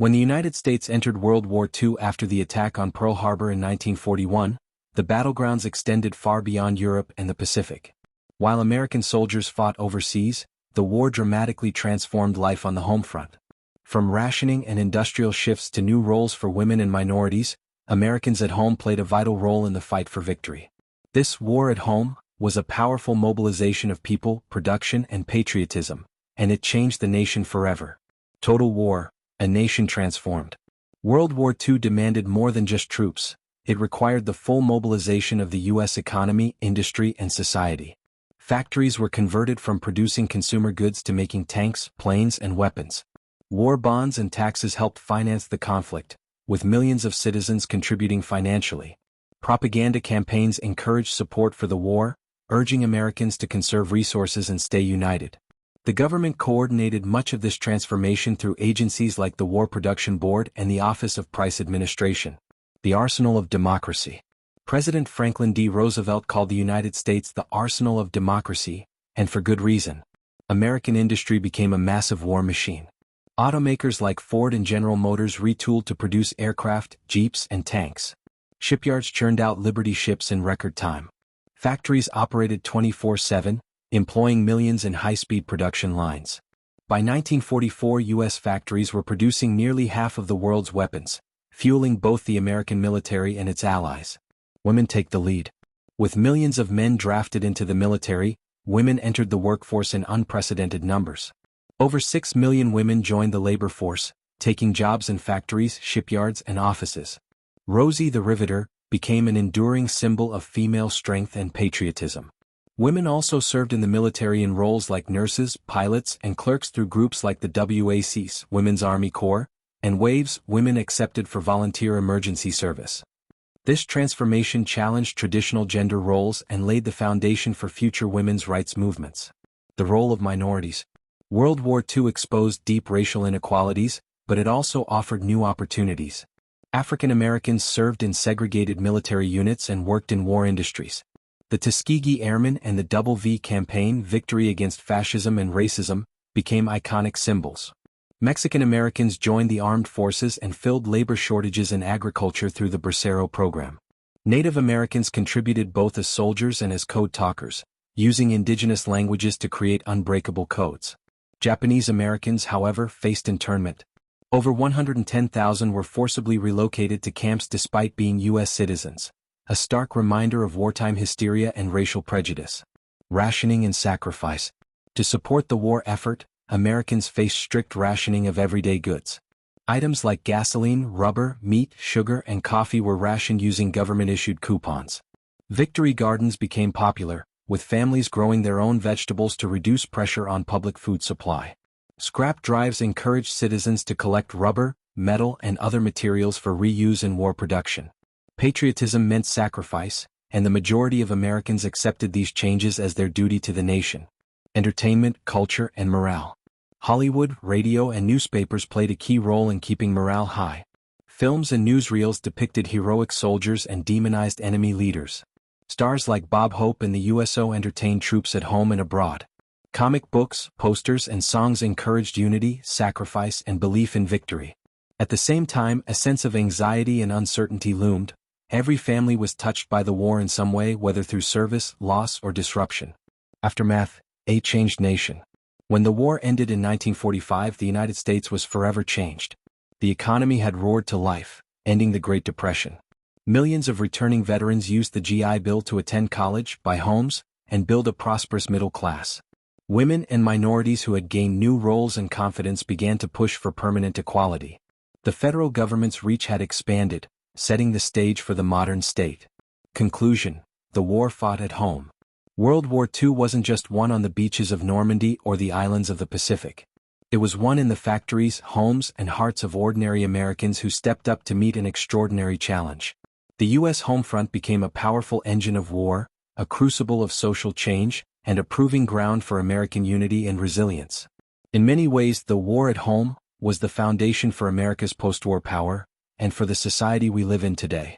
When the United States entered World War II after the attack on Pearl Harbor in 1941, the battlegrounds extended far beyond Europe and the Pacific. While American soldiers fought overseas, the war dramatically transformed life on the home front. From rationing and industrial shifts to new roles for women and minorities, Americans at home played a vital role in the fight for victory. This war at home was a powerful mobilization of people, production, and patriotism, and it changed the nation forever. Total war, a nation transformed. World War II demanded more than just troops. It required the full mobilization of the U.S. economy, industry, and society. Factories were converted from producing consumer goods to making tanks, planes, and weapons. War bonds and taxes helped finance the conflict, with millions of citizens contributing financially. Propaganda campaigns encouraged support for the war, urging Americans to conserve resources and stay united. The government coordinated much of this transformation through agencies like the War Production Board and the Office of Price Administration. The arsenal of democracy. President Franklin D. Roosevelt called the United States the arsenal of democracy, and for good reason. American industry became a massive war machine. Automakers like Ford and General Motors retooled to produce aircraft, jeeps, and tanks. Shipyards churned out Liberty ships in record time. Factories operated 24/7, employing millions in high-speed production lines. By 1944, U.S. factories were producing nearly half of the world's weapons, fueling both the American military and its allies. Women take the lead. With millions of men drafted into the military, women entered the workforce in unprecedented numbers. Over 6 million women joined the labor force, taking jobs in factories, shipyards, and offices. Rosie the Riveter became an enduring symbol of female strength and patriotism. Women also served in the military in roles like nurses, pilots, and clerks through groups like the WWII, Women's Army Corps, and WWII, Women Accepted for Volunteer Emergency Service. This transformation challenged traditional gender roles and laid the foundation for future women's rights movements. The role of minorities. World War II exposed deep racial inequalities, but it also offered new opportunities. African Americans served in segregated military units and worked in war industries. The Tuskegee Airmen and the WWII campaign, Victory Against Fascism and Racism, became iconic symbols. Mexican Americans joined the armed forces and filled labor shortages in agriculture through the Bracero program. Native Americans contributed both as soldiers and as code talkers, using indigenous languages to create unbreakable codes. Japanese Americans, however, faced internment. Over 110,000 were forcibly relocated to camps despite being U.S. citizens, a stark reminder of wartime hysteria and racial prejudice. Rationing and sacrifice. To support the war effort, Americans faced strict rationing of everyday goods. Items like gasoline, rubber, meat, sugar, and coffee were rationed using government-issued coupons. Victory gardens became popular, with families growing their own vegetables to reduce pressure on public food supply. Scrap drives encouraged citizens to collect rubber, metal, and other materials for reuse in war production. Patriotism meant sacrifice, and the majority of Americans accepted these changes as their duty to the nation. Entertainment, culture, and morale. Hollywood, radio, and newspapers played a key role in keeping morale high. Films and newsreels depicted heroic soldiers and demonized enemy leaders. Stars like Bob Hope and the USO entertained troops at home and abroad. Comic books, posters, and songs encouraged unity, sacrifice, and belief in victory. At the same time, a sense of anxiety and uncertainty loomed. Every family was touched by the war in some way, whether through service, loss, or disruption. Aftermath. A changed nation. When the war ended in 1945, the United States was forever changed. The economy had roared to life, ending the Great Depression. Millions of returning veterans used the GI Bill to attend college, buy homes, and build a prosperous middle class. Women and minorities who had gained new roles and confidence began to push for permanent equality. The federal government's reach had expanded, setting the stage for the modern state. Conclusion. The war fought at home. World War II wasn't just won on the beaches of Normandy or the islands of the Pacific. It was won in the factories, homes, and hearts of ordinary Americans who stepped up to meet an extraordinary challenge. The U.S. Homefront became a powerful engine of war, a crucible of social change, and a proving ground for American unity and resilience. In many ways, the war at home was the foundation for America's post-war power, and for the society we live in today.